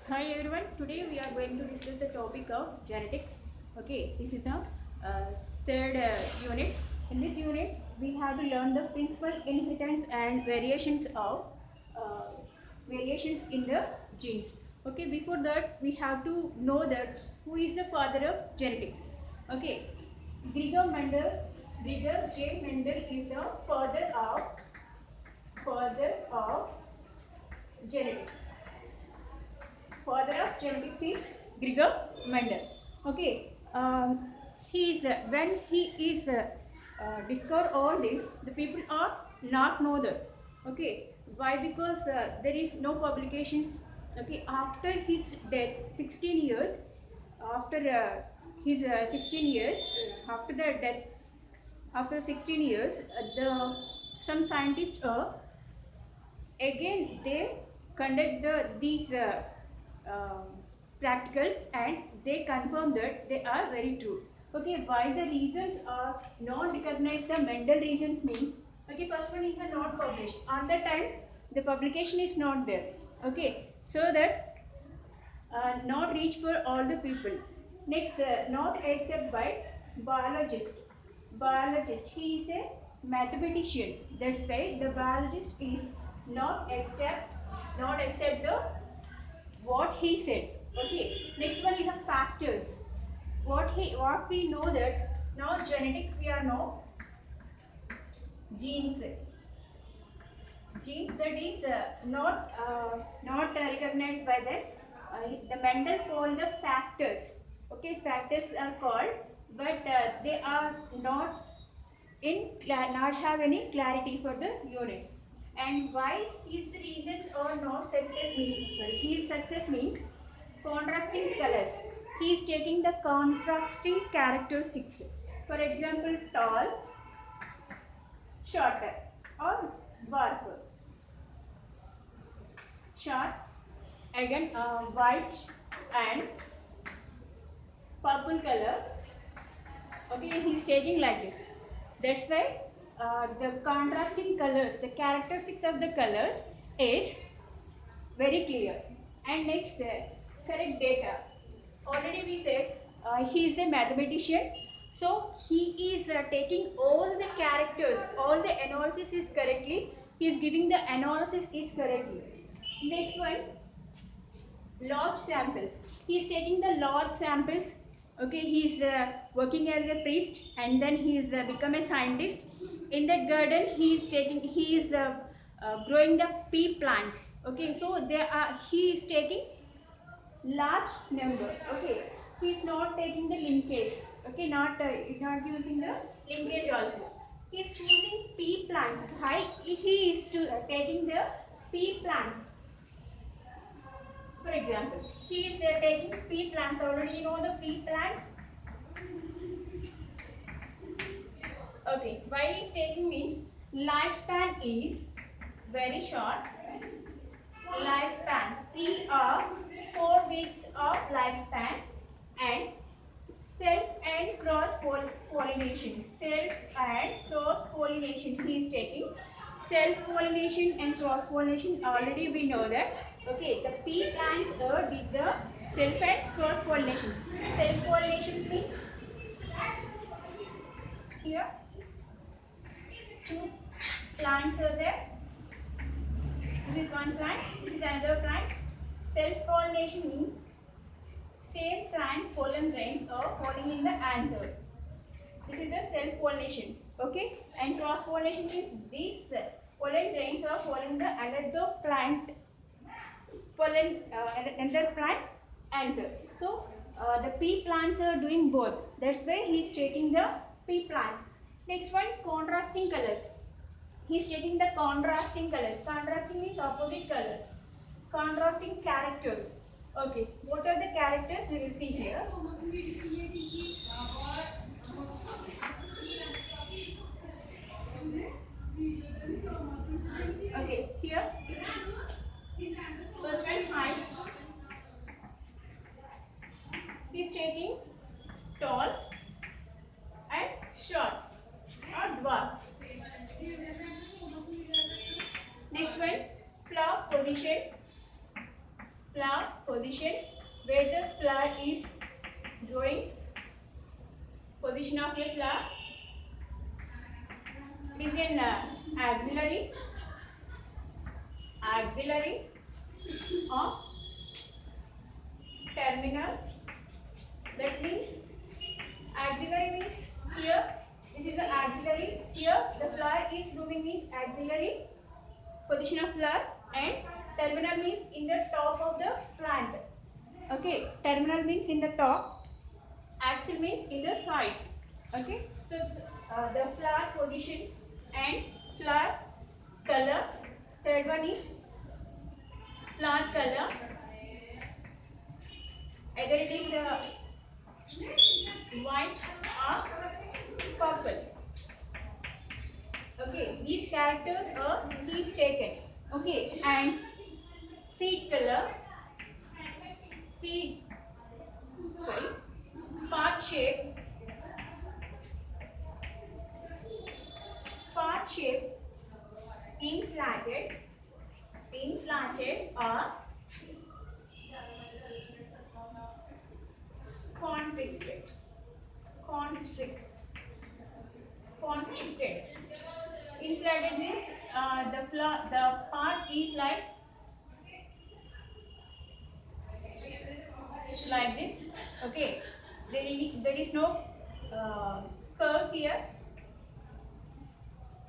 Hi everyone. Today we are going to discuss the topic of genetics. Okay, this is the third unit. In this unit, we have to learn the principal inheritance and uh, variations in the genes. Okay, before that we have to know that who is the father of genetics. Okay, Gregor Mendel, Gregor J. Mendel is the father of genetics. Father of genetics is Gregor Mendel. Okay, he is when he is discover all this, the people are not know that. Okay, why? Because there is no publications. Okay, after his death, 16 years after his 16 years after the death, after 16 years, the some scientists again they conduct these um, practicals and they confirm that they are very true. Okay, why the reasons are not recognized the Mendel regions means, okay, first one is not published at that time, the publication is not there. Okay, so that not reach for all the people. Next, not except by biologist. Biologist, he is a mathematician. That's why the biologist is not accept the what he said. Okay. Next one is the factors. What we know that now genetics we are know genes. Genes that is not recognized by that. The Mendel called the factors. Okay, factors are called, but they are not have any clarity for the units. And why his reasons are not success means, sorry, his success means contrasting colors. He is taking the contrasting characteristics. For example, tall, shorter, or dwarf. Short, again white and purple color. Okay, he's taking like this. That's why the contrasting colors, the characteristics of the colors is very clear. And next, correct data. Already we said he is a mathematician, so he is taking all the characters, all the analysis is correctly, he is giving the analysis is correctly. Next one, large samples. He is taking the large samples. Okay, he is working as a priest and then he is become a scientist. In that garden, he is growing the pea plants. Okay, so there are he is taking large number. Okay, he is not taking the linkage. Okay, not using the linkage also. He is choosing pea plants. Why he is taking the pea plants? For example, he is taking pea plants. Already you know the pea plants. Okay, why he is taking means lifespan is very short. Lifespan 3 or 4 weeks of lifespan, and self and cross pollination. Self and cross pollination he is taking. Self pollination and cross pollination already we know that. Okay, the pea plants did the self and cross pollination. Self pollination means here two plants are there. This is one plant, this is another plant. Self pollination means same plant pollen grains are falling in the anther. This is the self pollination. Okay, and cross pollination is these pollen grains are falling the another plant pollen another plant anther. So the pea plants are doing both. That's why he is taking the pea plant. Next one, contrasting colors. He is taking the contrasting colors. Contrasting means opposite colors. Contrasting characters. Okay, what are the characters we will see here? Okay, here first one, height. He is taking tall and short or dwarf. Next one, flower position. flower position, where the flower is growing, position of a flower. It is an axillary or terminal. That means axillary means here, this is the axillary. Here the flower is moving means axillary position of flower, and terminal means in the top of the plant. Okay, terminal means in the top, axil means in the sides. Okay, so the flower position and flower color. Third one is flower color. Either it is white or purple. Okay, these characters are he's taken. Okay, and seed color, seed, sorry, part shape, inflated or constricted. Inflated means the part is like this. Okay, there is no curves here.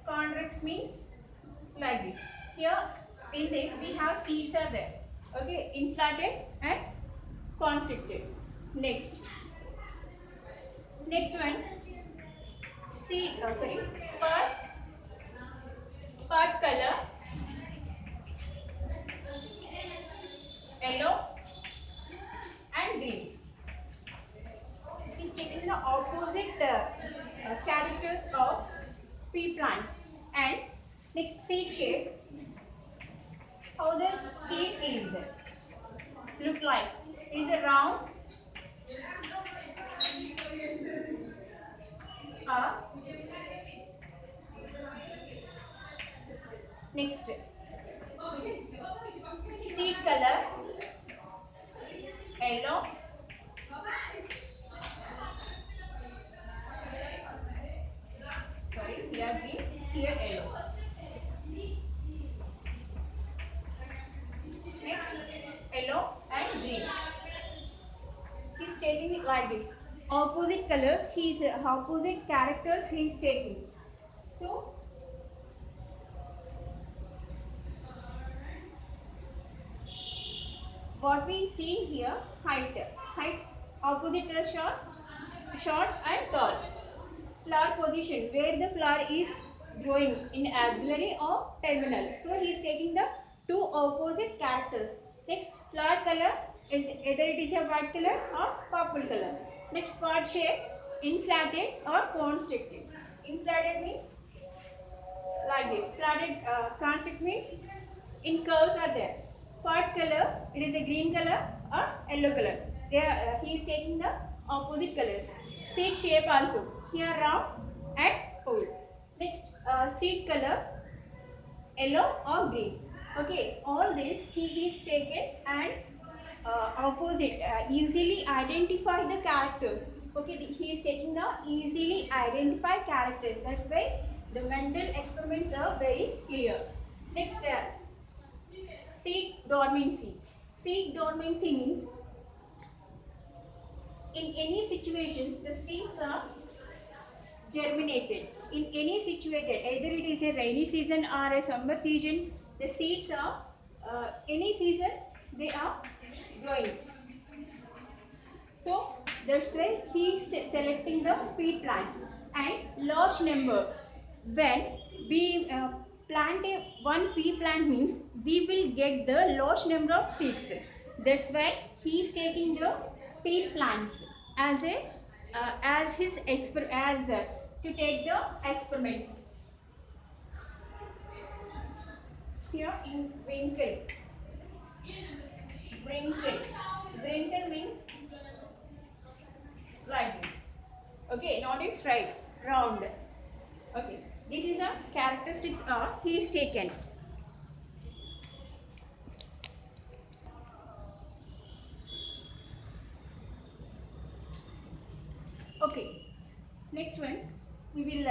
Convex means like this. Here in this we have seeds are there. Okay, inflated and constricted. Next one, seed. Part color, yellow and green. It is taking the opposite characters of pea plants. And next, seed shape. How the seed is look like? It is a round, next, seed color, yellow, sorry, here green, here yellow. Next, yellow and green. He is taking it like this. Opposite colors, opposite characters he is taking. So, what we see here, height, opposite color short and tall. Flower position, where the flower is growing in axillary or terminal. So he is taking the two opposite characters. Next, flower color is either it is a white color or purple color. Next, part shape, inflated or constricted. Inflated means like this. Constricted means in curves are there. Part color, it is a green color or yellow color. He is taking the opposite colors. Seed shape also, here round and oval. Next, seed color, yellow or green. Okay, all this he is taken and opposite, easily identify the characters. Okay, he is taking the easily identify characters. That's why the Mendel experiments are very clear. Next, seed dormancy. Seed dormancy means in any situations the seeds are germinated. In any situated, either it is a rainy season or a summer season, the seeds are any season they are growing. So that's why he is selecting the pea plant. And large number, when we plant one pea plant means we will get the large number of seeds. That's why he is taking the pea plants as a to take the experiments. Here in wrinkle. Wrinkle means like this. Okay, not in straight, round. Okay, this is a characteristics he is taken. next one we will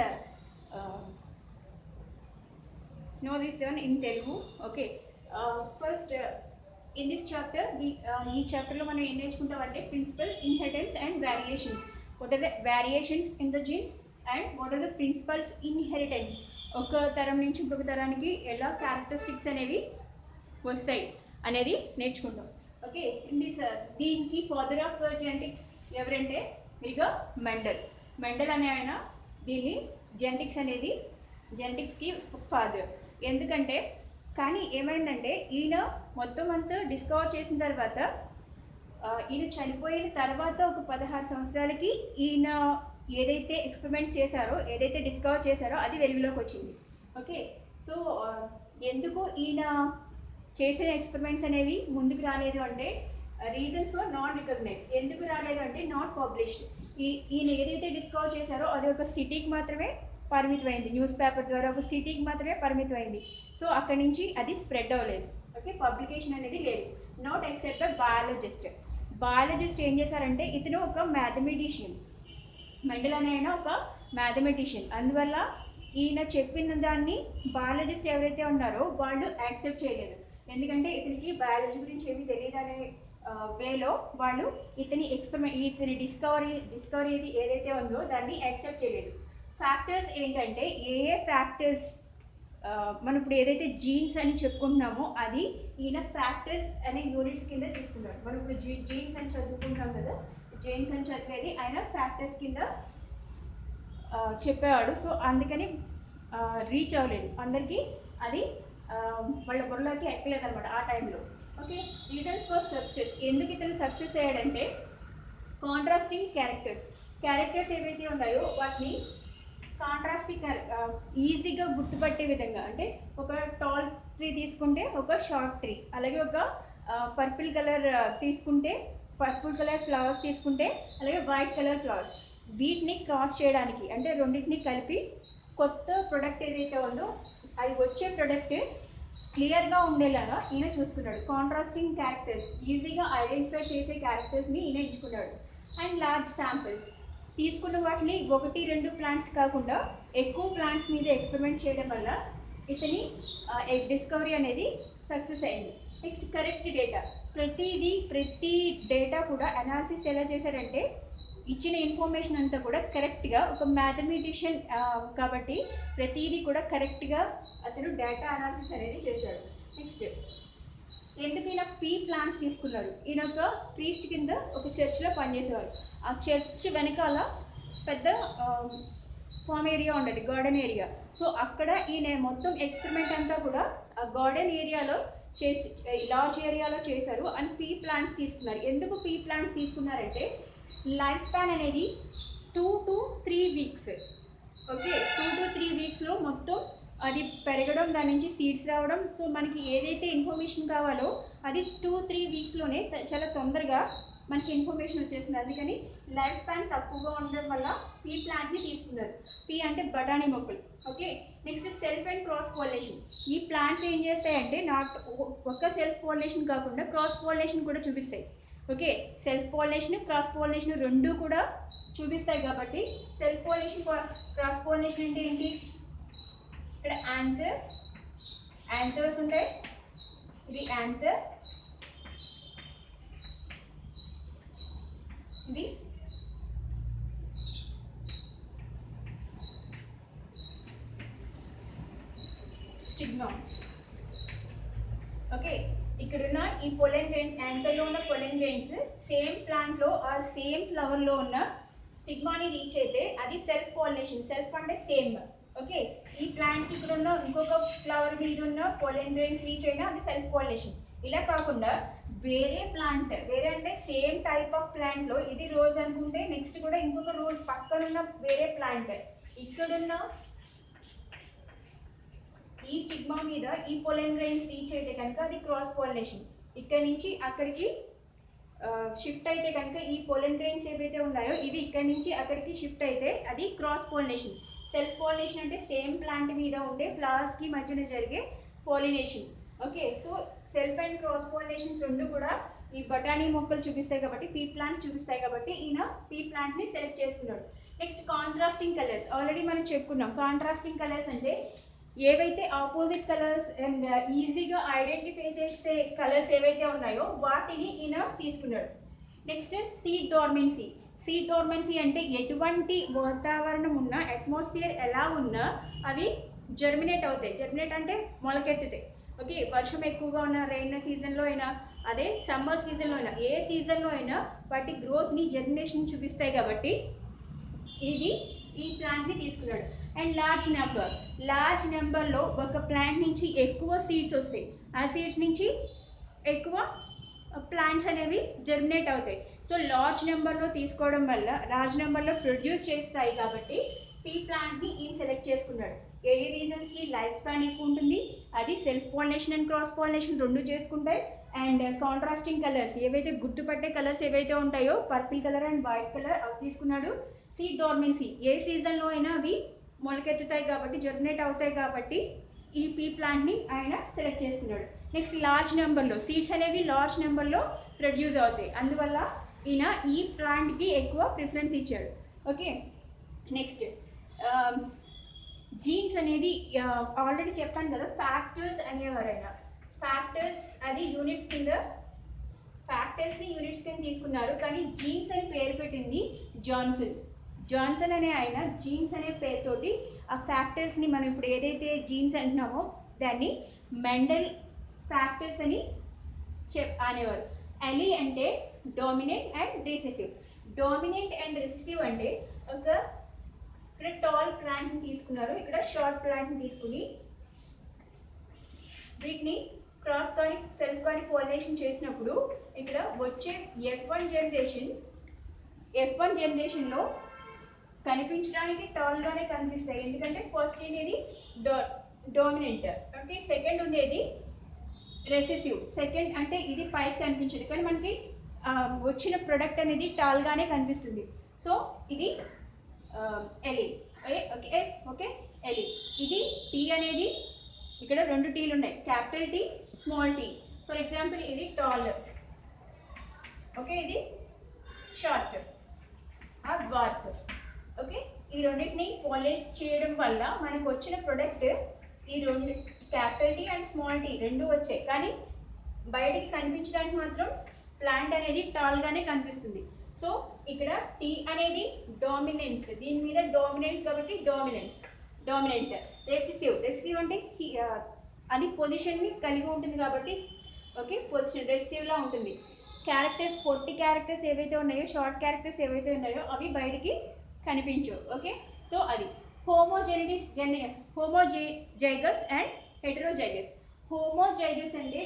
know this one in Telugu. Okay, first in this chapter we ee chapter lo manam em nechukuntamante principal, inheritance and variations. What are the variations in the genes and what are the principles inheritance? ఒక తరం నుంచి ఇంకొక తరానికి ఎలా characteristics అనేవి వస్తాయి అనేది నేర్చుకుంటాం. ఓకే, ఇన్ దిస్ దీనికి ఫాదర్ ఆఫ్ జెనెటిక్స్ ఎవరంటే ఇదిగా మెండల్ అనే ఆయన దీన్ని జెనెటిక్స్కి ఫాదర్. ఎందుకంటే కానీ ఏమైందంటే ఈయన మొత్తం అంతా డిస్కవర్ చేసిన తర్వాత ఈయన చనిపోయిన తర్వాత ఒక 16 సంవత్సరాలకి ఈయన ఏదైతే ఎక్స్పెరిమెంట్ చేశారో, ఏదైతే డిస్కవర్ చేశారో అది వెలుగులోకి వచ్చింది. ఓకే, సో ఎందుకు ఈయన చేసిన ఎక్స్పెరిమెంట్స్ అనేవి ముందుకు రాలేదు అంటే రీజన్స్ ఫర్ నాట్ రికగ్నైజ్. ఎందుకు రాలేదు అంటే నాట్ పబ్లిష్డ్. ఈయన ఏదైతే డిస్కవర్ చేశారో అది ఒక సిటీకి మాత్రమే పరిమితమైంది, న్యూస్ పేపర్ ద్వారా ఒక సిటీకి మాత్రమే పరిమితమైంది. సో అక్కడి నుంచి అది స్ప్రెడ్ అవ్వలేదు. ఓకే, పబ్లికేషన్ అనేది లేదు. నాట్ ఎక్సెప్ట్ బై బయాలజిస్ట్ ఏం చేశారంటే ఇతను ఒక మ్యాథమెటిషియన్, మెండల్ అనే ఆయన ఒక మ్యాథమెటిషియన్. అందువల్ల ఈయన చెప్పిన దాన్ని బయాలజిస్ట్ ఎవరైతే ఉన్నారో వాళ్ళు యాక్సెప్ట్ చేయలేదు. ఎందుకంటే ఇతనికి బయాలజీ గురించి ఏమీ తెలియదు అనే వేలో వాళ్ళు ఇతని డిస్కవరీ ఏదైతే ఉందో దాన్ని యాక్సెప్ట్ చేయలేదు. ఫ్యాక్టర్స్ ఏంటంటే ఏ ఫ్యాక్టర్స్ మనం ఇప్పుడు ఏదైతే జీన్స్ అని చెప్పుకుంటున్నామో అది ఈయన ఫ్యాక్టర్స్ అనే యూనిట్స్ కింద తీసుకున్నాడు. మనం ఇప్పుడు జీన్స్ అని చదువుకుంటాం కదా, జీన్స్ అని చదివేది ఆయన ఫ్యాక్టర్స్ కింద చెప్పేవాడు. సో అందుకని రీచ్ అవ్వలేదు అందరికీ, అది వాళ్ళ బుర్రలోకి ఎక్కలేదు అనమాట ఆ టైంలో. Okay, reasons for success. ఎందుకు ఇతను సక్సెస్ అయ్యాడంటే కాంట్రాస్టింగ్ క్యారెక్టర్స్ ఏవైతే ఉన్నాయో వాటిని కాంట్రాస్టింగ్ ఈజీగా గుర్తుపట్టే విధంగా, అంటే ఒక టాల్ ట్రీ తీసుకుంటే ఒక షార్ట్ ట్రీ, అలాగే ఒక పర్పుల్ కలర్ తీసుకుంటే పర్పుల్ కలర్ ఫ్లవర్స్ తీసుకుంటే అలాగే వైట్ కలర్ ఫ్లవర్స్, వీటిని క్రాస్ చేయడానికి అంటే రెండింటిని కలిపి కొత్త ప్రొడక్ట్ ఏదైతే ఉందో అది వచ్చే ప్రొడక్ట్ క్లియర్గా ఉండేలాగా ఈయన చూసుకున్నాడు. కాంట్రాస్టింగ్ క్యారెక్టర్స్ ఈజీగా ఐడెంటిఫై చేసే క్యారెక్టర్స్ని ఈయన ఎంచుకున్నాడు. అండ్ లార్జ్ శాంపిల్స్, తీసుకున్న వాటిని 1-2 ప్లాంట్స్ కాకుండా ఎక్కువ ప్లాంట్స్ మీద ఎక్స్పెరిమెంట్ చేయడం వల్ల ఇతని డిస్కవరీ అనేది సక్సెస్ అయింది. Next correct data. ప్రతి డేటా కూడా అనాలిసిస్ ఎలా చేశారంటే ఇచ్చిన ఇన్ఫర్మేషన్ అంతా కూడా కరెక్ట్గా, ఒక మ్యాథమెటిషియన్ కాబట్టి ప్రతిదీ కూడా కరెక్ట్గా అతను డేటా అనాలిసిస్ అనేది చేశాడు. నెక్స్ట్ ఎందుకు ఈయన ప్లాంట్స్ తీసుకున్నారు? ఈయన ఒక ప్రీస్ట్ కింద ఒక చర్చ్లో పనిచేసేవారు. ఆ చర్చ్ వెనకాల పెద్ద ఫామ్ ఏరియా ఉండేది, గార్డెన్ ఏరియా. సో అక్కడ ఈయన మొత్తం ఎక్స్పెరిమెంట్ అంతా కూడా ఆ గార్డెన్ ఏరియాలో లార్జ్ ఏరియాలో చేశారు. అండ్ ప్లాంట్స్ తీసుకున్నారు. ఎందుకు ప్లాంట్స్ తీసుకున్నారంటే లైఫ్ స్పాన్ అనేది 2 to 3 వీక్స్. ఓకే, 2 to 3 వీక్స్లో మొత్తం అది పెరగడం, దాని నుంచి సీడ్స్ రావడం. సో మనకి ఏదైతే ఇన్ఫర్మేషన్ కావాలో అది 2-3 వీక్స్లోనే చాలా తొందరగా మనకి ఇన్ఫర్మేషన్ వచ్చేస్తుంది. అందుకని లైఫ్ స్పాన్ తక్కువగా ఉండడం వల్ల ప్లాంట్ని తీసుకున్నారు. అంటే బఠానీ మొక్కలు. Okay, next self and cross pollination. ఈ ప్లాంట్స్ ఏం చేస్తాయంటే నాట్ ఒక్క సెల్ఫ్ పాలినేషన్ కాకుండా క్రాస్ పాలినేషన్ కూడా చూపిస్తాయి. Okay, self pollination cross pollination రెండు కూడా చూపిస్తాయి. కాబట్టి సెల్ఫ్ పాలినేషన్ క్రాస్ పాలినేషన్ అంటే ఏంటి? ఇక్కడ యాంథర్స్ ఉంటాయి. ఇది యాంథర్, ఇది స్టిగ్మా. ఓకే, ఇక్కడున్న ఈ పొలెన్ గ్రెయిన్స్, యాంథర్లో ఉన్న పొలెన్ గ్రెయిన్స్ సేమ్ ప్లాంట్లో ఆర్ సేమ్ ఫ్లవర్లో ఉన్న స్టిగ్మాని రీచ్ అయితే అది సెల్ఫ్ పాలినేషన్. సెల్ఫ్ అంటే సేమ్. ఓకే, ఈ ప్లాంట్కి ఇక్కడ ఉన్న ఇంకొక ఫ్లవర్ మీద ఉన్న పొలెన్ గ్రెయిన్స్ రీచ్ అయినా అది సెల్ఫ్ పాలినేషన్. ఇలా కాకుండా వేరే ప్లాంట్, వేరే అంటే సేమ్ టైప్ ఆఫ్ ప్లాంట్లో ఇది రోజ్ అనుకుంటే నెక్స్ట్ కూడా ఇంకొక రోజ్ పక్కనున్న వేరే ప్లాంట్ ఇక్కడున్న ఈ స్టిగ్మా మీద ఈ పొలెన్ గ్రెయిన్స్ రీచ్ అయితే కనుక అది క్రాస్ పాలినేషన్. ఇక్కడి నుంచి అక్కడికి షిఫ్ట్ అయితే కనుక ఈ పొలెన్ గ్రెయిన్స్ ఏవైతే ఉన్నాయో ఇవి ఇక్కడి నుంచి అక్కడికి షిఫ్ట్ అయితే అది క్రాస్ పాలినేషన్. సెల్ఫ్ పాలినేషన్ అంటే సేమ్ ప్లాంట్ మీద ఉండే ఫ్లవర్స్కి మధ్యన జరిగే pollination. Okay, so self and cross pollinations రెండు కూడా ఈ బఠానీ మొక్కలు చూపిస్తాయి కాబట్టి ప్లాంట్స్ చూపిస్తాయి కాబట్టి ఈయన ప్లాంట్ని సెలెక్ట్ చేసుకున్నాడు. నెక్స్ట్ కాంట్రాస్టింగ్ కలర్స్ ఆల్రెడీ మనం చెప్పుకున్నాం. కాంట్రాస్టింగ్ కలర్స్ అంటే ఏవైతే ఆపోజిట్ కలర్స్ అండ్ ఈజీగా ఐడెంటిఫై చేసే కలర్స్ ఏవైతే ఉన్నాయో వాటిని ఈయన తీసుకున్నాడు. Next seed dormancy. Seed dormancy అంటే ఎటువంటి వాతావరణం ఉన్నా, అట్మాస్ఫియర్ ఎలా ఉన్నా అవి జర్మినేట్ అవుతాయి. జర్మినేట్ అంటే మొలకెత్తుతాయి. ఓకే, వర్షం ఎక్కువగా ఉన్న రెయిన్ సీజన్లో అయినా, అదే సమ్మర్ సీజన్లో అయినా, ఏ సీజన్లో అయినా వాటి గ్రోత్ని జర్మినేషన్ చూపిస్తాయి. కాబట్టి ఇది ఈ ప్లాంట్ని తీసుకున్నాడు. అండ్ లార్జ్ నెంబర్లో ఒక ప్లాంట్ నుంచి ఎక్కువ సీడ్స్ వస్తాయి. ఆ సీడ్స్ నుంచి ఎక్కువ ప్లాంట్స్ అనేవి జర్మినేట్ అవుతాయి. సో లార్జ్ నెంబర్లో తీసుకోవడం వల్ల లార్జ్ నెంబర్లో ప్రొడ్యూస్ చేస్తాయి. కాబట్టి టీ ప్లాంట్ని ఈయన సెలెక్ట్ చేసుకున్నాడు. ఏ రీజన్స్కి లైఫ్ స్పాన్ ఎక్కువ ఉంటుంది, అది self pollination and cross pollination రెండు చేసుకుంటాయి. అండ్ కాంట్రాస్టింగ్ కలర్స్ ఏవైతే గుర్తుపట్టే కలర్స్ ఏవైతే ఉంటాయో purple colour and white colour అవి తీసుకున్నాడు. సీడ్ డార్మెన్సీ ఏ సీజన్లో అయినా అవి మొలకెత్తుతాయి కాబట్టి, జర్మినేట్ అవుతాయి కాబట్టి ఈ పీ ప్లాంట్ని ఆయన సెలెక్ట్ చేసుకున్నాడు. నెక్స్ట్ లార్జ్ నెంబర్లో సీడ్స్ అనేవి లార్జ్ నెంబర్లో ప్రొడ్యూస్ అవుతాయి. అందువల్ల ఈయన ఈ ప్లాంట్కి ఎక్కువ ప్రిఫరెన్స్ ఇచ్చాడు. ఓకే, నెక్స్ట్ జీన్స్ అనేది ఆల్రెడీ చెప్పాను కదా, ఫ్యాక్టర్స్ అనేవారైనా. ఫ్యాక్టర్స్ అది యూనిట్స్ కింద, ఫ్యాక్టర్స్ని యూనిట్స్ కింద తీసుకున్నారు. కానీ జీన్స్ అని పేరు పెట్టింది జాన్సన్ అనే ఆయన జీన్స్ అనే పేరుతోటి ఆ ఫ్యాక్టర్స్ని, మనం ఇప్పుడు ఏదైతే జీన్స్ అంటున్నామో దాన్ని మెండల్ ఫ్యాక్టర్స్ అని అనేవారు. ఎలి అంటే dominant and recessive. Dominant and recessive అంటే ఇక్కడ టాల్ ప్లాంట్ని తీసుకున్నారు, ఇక్కడ షార్ట్ ప్లాంట్ని తీసుకుని వీటిని క్రాస్ కానీ సెల్ఫ్ కానీ పాలినేషన్ చేసినప్పుడు ఇక్కడ వచ్చే F1 జనరేషన్లో కనిపించడానికి టాల్గానే కనిపిస్తాయి. ఎందుకంటే ఫస్ట్ అనేది డామినెంట్, అంటే సెకండ్ ఉండేది రెసెసివ్. సెకండ్ అంటే ఇది పైకి కనిపించదు, కానీ మనకి వచ్చిన ప్రొడక్ట్ అనేది టాల్గానే కనిపిస్తుంది. సో ఇది ఎలి. ఓకే ఎలి. ఇది టీ అనేది ఇక్కడ రెండు టీలు ఉన్నాయి, capital T, small T. For example ఇది టాల్, ఓకే, ఇది షార్ట్, డ్వార్ఫ్. ఓకే, ఈ రెండింటిని పాలిష్ చేయడం వల్ల మనకు వచ్చిన ప్రొడక్ట్ ఈ రెండు capital T and small T రెండు వచ్చాయి. కానీ బయటికి కనిపించడానికి మాత్రం ప్లాంట్ అనేది టాల్గానే కనిపిస్తుంది. సో ఇక్కడ టీ అనేది డామినెన్స్, దీని మీద డామినెంట్ కాబట్టి డామినెంట్. రెసిసివ్ అంటే అది పొజిషన్ని కలిగి ఉంటుంది కాబట్టి, ఓకే, పొజిషన్ రెసిసివ్లా ఉంటుంది. క్యారెక్టర్స్, పొట్టి క్యారెక్టర్స్ ఏవైతే ఉన్నాయో, షార్ట్ క్యారెక్టర్స్ ఏవైతే ఉన్నాయో అవి బయటికి కనిపించవు. ఓకే, సో అది హోమోజైగస్ అండ్ హెటరోజైగస్. హోమోజైగస్ అంటే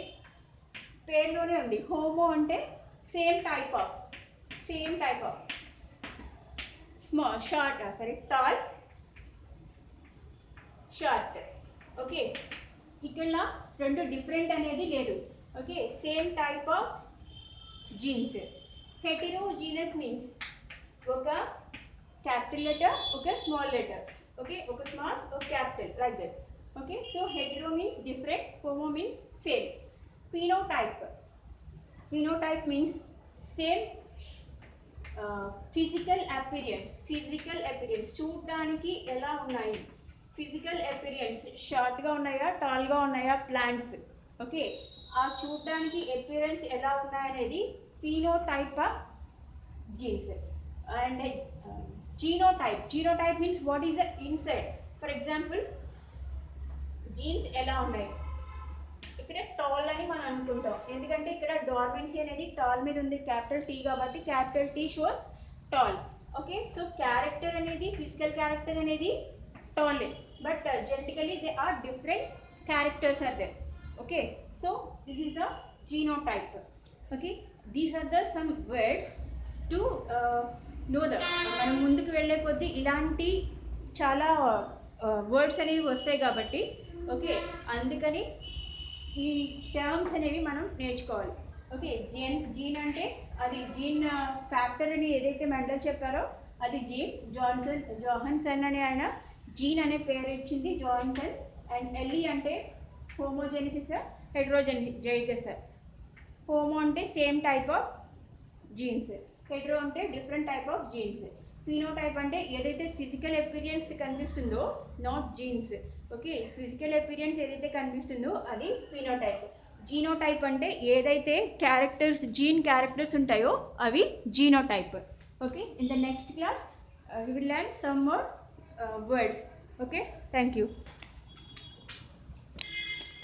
పేరులోనే ఉంది. హోమో అంటే same type of tall, short. Okay, ఇక్కడ రెండు డిఫరెంట్ అనేది లేదు. Okay, same type of genes. Heterogeneous means ఒక క్యాపిటల్ లెటర్, ఒక స్మాల్ లెటర్. ఓకే, ఒక స్మాల్, ఒక capital, like that. Okay, so hetero means different, homo means same. Phenotype means same physical appearance చూడడానికి ఎలా ఉన్నాయి, ఫిజికల్ అపిరియన్స్ షార్ట్గా ఉన్నాయా, టాల్గా ఉన్నాయా ప్లాంట్స్. ఓకే, ఆ చూడడానికి అపిరియన్స్ ఎలా ఉన్నాయనేది phenotype of jeans. And genotype means what is the inside. For example jeans ఎలా ఉన్నాయి, ఇక్కడ టాల్ అని మనం అనుకుంటాం, ఎందుకంటే ఇక్కడ డార్మెన్సీ అనేది టాల్ మీద ఉంది, క్యాపిటల్ టీ కాబట్టి capital T shows tall. Okay, so character అనేది, ఫిజికల్ క్యారెక్టర్ అనేది tall, but genetically they are different characters are there. Okay, so this is the genotype. Okay, these are the some words to know the. మనం ముందుకు వెళ్ళే కొద్దీ ఇలాంటి చాలా words అనేవి వస్తాయి కాబట్టి, ఓకే, అందుకని ఈ టర్మ్స్ అనేవి మనం నేర్చుకోవాలి. ఓకే, జీన్ అంటే అది జీన్ ఫ్యాక్టర్ అని ఏదైతే మెండల్ చెప్పారో అది జీన్. జాన్సన్ అనే ఆయన జీన్ అనే పేరు ఇచ్చింది, జాన్సన్. అండ్ ఎలి అంటే హోమోజెనిసిస్, హెటరోజైగస్. హోమో అంటే same type of genes, hetero అంటే different type of genes. Phenotype అంటే ఏదైతే ఫిజికల్ అపిరియన్స్ కనిపిస్తుందో, not genes. Okay, physical appearance ఏదైతే కనిపిస్తుందో అది ఫినోటైప్. జీనోటైప్ అంటే ఏదైతే క్యారెక్టర్స్, జీన్ క్యారెక్టర్స్ ఉంటాయో అవి genotype. Okay, in the next class we will learn some more words. Okay, thank you.